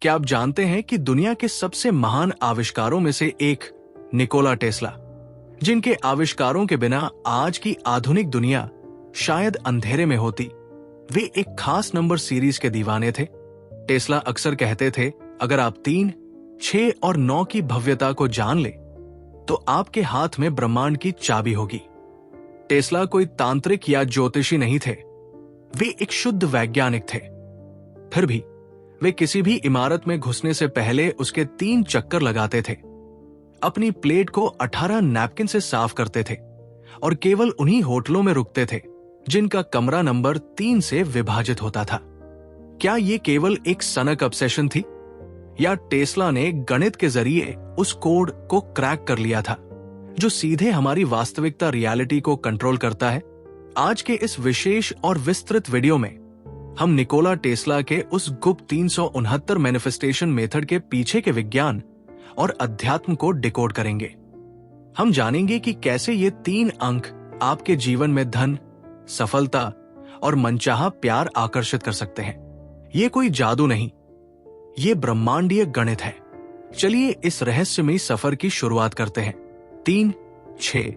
क्या आप जानते हैं कि दुनिया के सबसे महान आविष्कारों में से एक निकोला टेस्ला, जिनके आविष्कारों के बिना आज की आधुनिक दुनिया शायद अंधेरे में होती, वे एक खास नंबर सीरीज के दीवाने थे। टेस्ला अक्सर कहते थे, अगर आप 3, 6 और 9 की भव्यता को जान ले तो आपके हाथ में ब्रह्मांड की चाबी होगी। टेस्ला कोई तांत्रिक या ज्योतिषी नहीं थे, वे एक शुद्ध वैज्ञानिक थे। फिर भी वे किसी भी इमारत में घुसने से पहले उसके 3 चक्कर लगाते थे, अपनी प्लेट को 18 नैपकिन से साफ करते थे और केवल उन्हीं होटलों में रुकते थे जिनका कमरा नंबर 3 से विभाजित होता था। क्या ये केवल एक सनक ऑब्सेशन थी, या टेस्ला ने गणित के जरिए उस कोड को क्रैक कर लिया था जो सीधे हमारी वास्तविकता रियलिटी को कंट्रोल करता है? आज के इस विशेष और विस्तृत वीडियो में हम निकोला टेस्ला के उस गुप्त 369 मैनिफेस्टेशन मेथड के पीछे के विज्ञान और अध्यात्म को डिकोड करेंगे। हम जानेंगे कि कैसे ये 3 अंक आपके जीवन में धन, सफलता और मनचाहा प्यार आकर्षित कर सकते हैं। ये कोई जादू नहीं, ये ब्रह्मांडीय गणित है। चलिए इस रहस्यमयी सफर की शुरुआत करते हैं। 3, 6,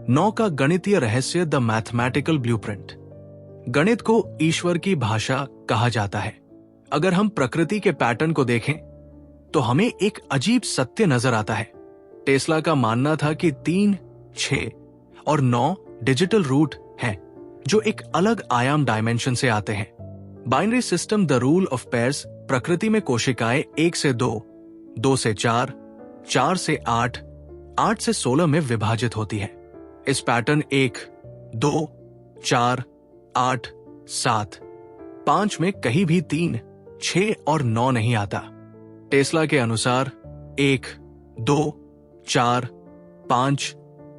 9 का गणितीय रहस्य, द मैथमेटिकल ब्लूप्रिंट। गणित को ईश्वर की भाषा कहा जाता है। अगर हम प्रकृति के पैटर्न को देखें तो हमें एक अजीब सत्य नजर आता है। टेस्ला का मानना था कि 3, 6 और 9 डिजिटल रूट हैं जो एक अलग आयाम डायमेंशन से आते हैं। Binary system, the rule of pairs. प्रकृति में कोशिकाएं 1 से 2, 2 से 4, 4 से 8, 8 से 16 में विभाजित होती है। इस पैटर्न 1, 2, 4, 8, 7, 5 में कहीं भी 3, 6 और 9 नहीं आता। टेस्ला के अनुसार 1, 2, 4, 5,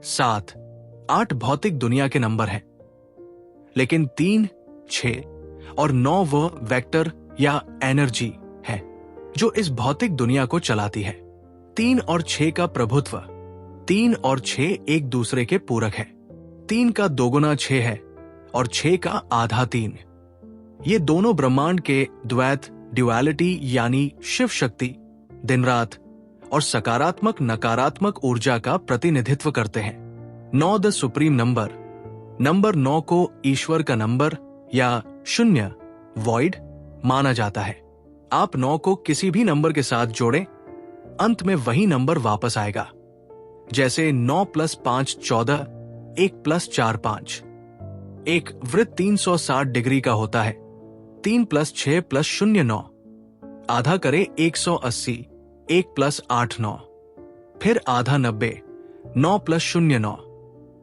7, 8 भौतिक दुनिया के नंबर हैं, लेकिन 3, 6 और 9 वह वेक्टर या एनर्जी है जो इस भौतिक दुनिया को चलाती है। 3 और 6 का प्रभुत्व। 3 और 6 एक दूसरे के पूरक है। 3 का दोगुना 6 है और 6 का आधा 3। ये दोनों ब्रह्मांड के द्वैत, ड्युअलिटी यानी शिव शक्ति, दिन रात और सकारात्मक नकारात्मक ऊर्जा का प्रतिनिधित्व करते हैं। 9 द सुप्रीम नंबर। नंबर 9 को ईश्वर का नंबर या शून्य, वॉइड माना जाता है। आप 9 को किसी भी नंबर के साथ जोड़ें, अंत में वही नंबर वापस आएगा। जैसे 9 + 5 14, 1 + 4 5। एक वृत्त 360 डिग्री का होता है। 3 + 6 + 0 9। आधा करें 180, 1 + 8 9। फिर आधा 90, 9 + 0 9।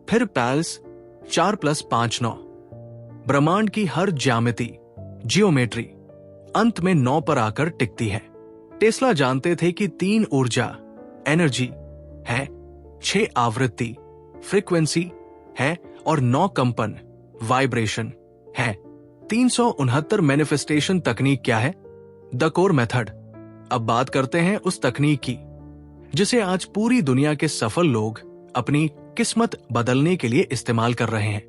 फिर पैल्स 4 + 5 9। ब्रह्मांड की हर ज्यामिति, जियोमेट्री अंत में 9 पर आकर टिकती है। टेस्ला जानते थे कि 3 ऊर्जा, एनर्जी है, 6 आवृत्ति, फ्रीक्वेंसी है और 9 कंपन, वाइब्रेशन है। 369 मैनिफेस्टेशन तकनीक क्या है? The core method. अब बात करते हैं उस तकनीक की जिसे आज पूरी दुनिया के सफल लोग अपनी किस्मत बदलने के लिए इस्तेमाल कर रहे हैं।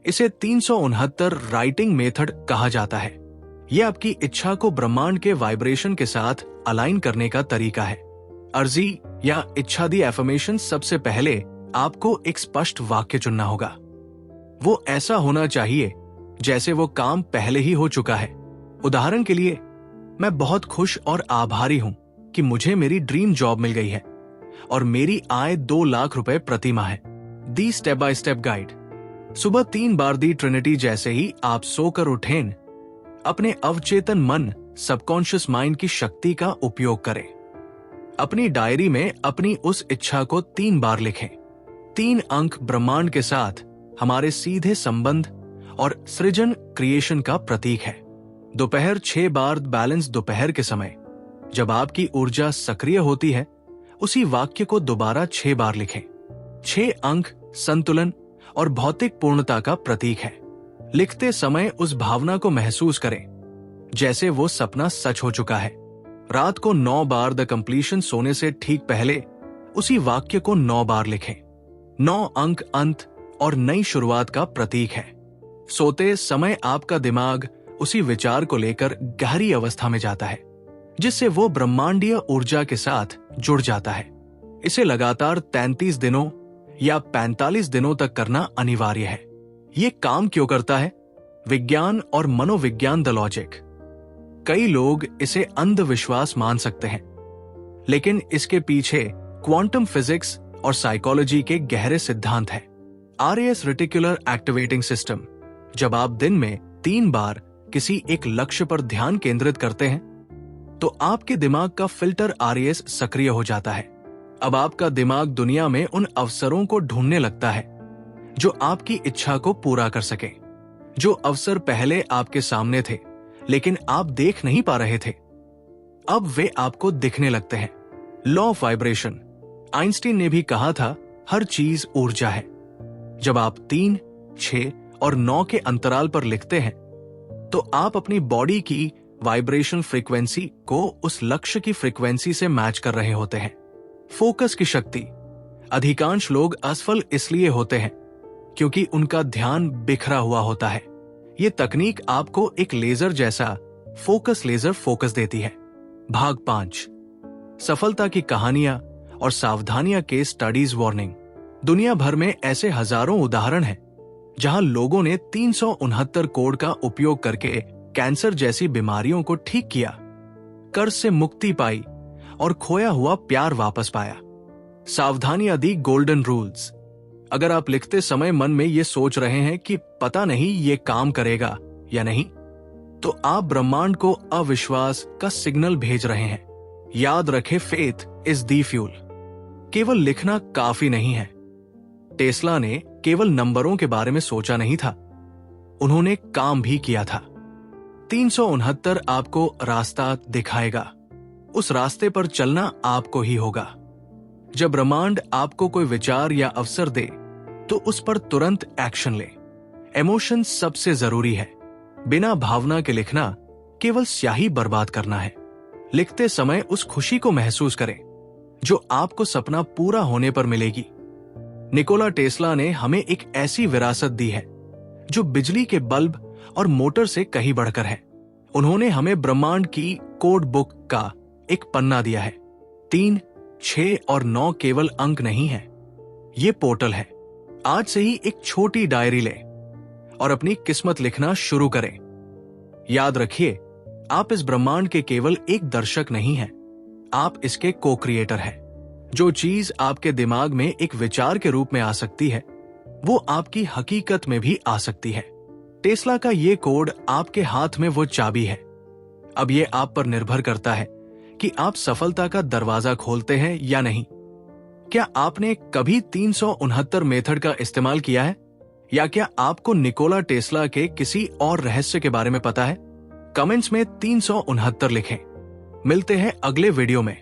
इसे 369 राइटिंग मेथड कहा जाता है। यह आपकी इच्छा को ब्रह्मांड के वाइब्रेशन के साथ अलाइन करने का तरीका है। अर्जी या इच्छा दी एफर्मेशन। सबसे पहले आपको एक स्पष्ट वाक्य चुनना होगा। वो ऐसा होना चाहिए जैसे वो काम पहले ही हो चुका है। उदाहरण के लिए, मैं बहुत खुश और आभारी हूं कि मुझे मेरी ड्रीम जॉब मिल गई है और मेरी आय 2 लाख रुपए प्रति माह है। दी स्टेप बाय स्टेप गाइड। सुबह 3 बार दी ट्रिनिटी। जैसे ही आप सोकर उठें, अपने अवचेतन मन, सबकॉन्शियस माइंड की शक्ति का उपयोग करें। अपनी डायरी में अपनी उस इच्छा को 3 बार लिखें। 3 अंक ब्रह्मांड के साथ हमारे सीधे संबंध और सृजन, क्रिएशन का प्रतीक है। दोपहर 6 बार बैलेंस। दोपहर के समय जब आपकी ऊर्जा सक्रिय होती है, उसी वाक्य को दोबारा 6 बार लिखें। 6 अंक संतुलन और भौतिक पूर्णता का प्रतीक है। लिखते समय उस भावना को महसूस करें जैसे वो सपना सच हो चुका है। रात को 9 बार द कंप्लीशन। सोने से ठीक पहले उसी वाक्य को 9 बार लिखें। 9 अंक अंत और नई शुरुआत का प्रतीक है। सोते समय आपका दिमाग उसी विचार को लेकर गहरी अवस्था में जाता है जिससे वो ब्रह्मांडीय ऊर्जा के साथ जुड़ जाता है। इसे लगातार 33 दिनों या 45 दिनों तक करना अनिवार्य है। ये काम क्यों करता है? विज्ञान और मनोविज्ञान द लॉजिक। कई लोग इसे अंधविश्वास मान सकते हैं, लेकिन इसके पीछे क्वांटम फिजिक्स और साइकोलॉजी के गहरे सिद्धांत हैं। RAS reticular activating system. जब आप दिन में 3 बार किसी एक लक्ष्य पर ध्यान केंद्रित करते हैं, तो आपके दिमाग का फिल्टर RAS सक्रिय हो जाता है। अब आपका दिमाग दुनिया में उन अवसरों को ढूंढने लगता है जो आपकी इच्छा को पूरा कर सके। जो अवसर पहले आपके सामने थे लेकिन आप देख नहीं पा रहे थे, अब वे आपको दिखने लगते हैं। Law of vibration. आइंस्टीन ने भी कहा था, हर चीज ऊर्जा है। जब आप 3, 6 और 9 के अंतराल पर लिखते हैं, तो आप अपनी बॉडी की वाइब्रेशन फ्रीक्वेंसी को उस लक्ष्य की फ्रीक्वेंसी से मैच कर रहे होते हैं। फोकस की शक्ति। अधिकांश लोग असफल इसलिए होते हैं क्योंकि उनका ध्यान बिखरा हुआ होता है। ये तकनीक आपको एक लेजर जैसा लेजर फोकस देती है। भाग 5, सफलता की कहानियां और सावधानियां के स्टडीज वार्निंग। दुनिया भर में ऐसे हजारों उदाहरण हैं जहां लोगों ने 369 कोड का उपयोग करके कैंसर जैसी बीमारियों को ठीक किया, कर्ज से मुक्ति पाई और खोया हुआ प्यार वापस पाया। सावधानियां दी गोल्डन रूल्स। अगर आप लिखते समय मन में ये सोच रहे हैं कि पता नहीं ये काम करेगा या नहीं, तो आप ब्रह्मांड को अविश्वास का सिग्नल भेज रहे हैं। याद रखें, फेथ इज दी फ्यूल। केवल लिखना काफी नहीं है। टेस्ला ने केवल नंबरों के बारे में सोचा नहीं था, उन्होंने काम भी किया था। 369 आपको रास्ता दिखाएगा, उस रास्ते पर चलना आपको ही होगा। जब ब्रह्मांड आपको कोई विचार या अवसर दे, तो उस पर तुरंत एक्शन ले। इमोशन सबसे जरूरी है। बिना भावना के लिखना केवल स्याही बर्बाद करना है। लिखते समय उस खुशी को महसूस करें जो आपको सपना पूरा होने पर मिलेगी। निकोला टेस्ला ने हमें एक ऐसी विरासत दी है जो बिजली के बल्ब और मोटर से कहीं बढ़कर है। उन्होंने हमें ब्रह्मांड की कोड बुक का एक पन्ना दिया है। 3, 6 और 9 केवल अंक नहीं है, ये पोर्टल है। आज से ही एक छोटी डायरी लें और अपनी किस्मत लिखना शुरू करें। याद रखिए, आप इस ब्रह्मांड के केवल एक दर्शक नहीं हैं, आप इसके को क्रिएटर हैं। जो चीज आपके दिमाग में एक विचार के रूप में आ सकती है, वो आपकी हकीकत में भी आ सकती है। टेस्ला का ये कोड आपके हाथ में वो चाबी है। अब ये आप पर निर्भर करता है कि आप सफलता का दरवाजा खोलते हैं या नहीं। क्या आपने कभी 369 मेथड का इस्तेमाल किया है, या क्या आपको निकोला टेस्ला के किसी और रहस्य के बारे में पता है? कमेंट्स में 369 लिखें। मिलते हैं अगले वीडियो में।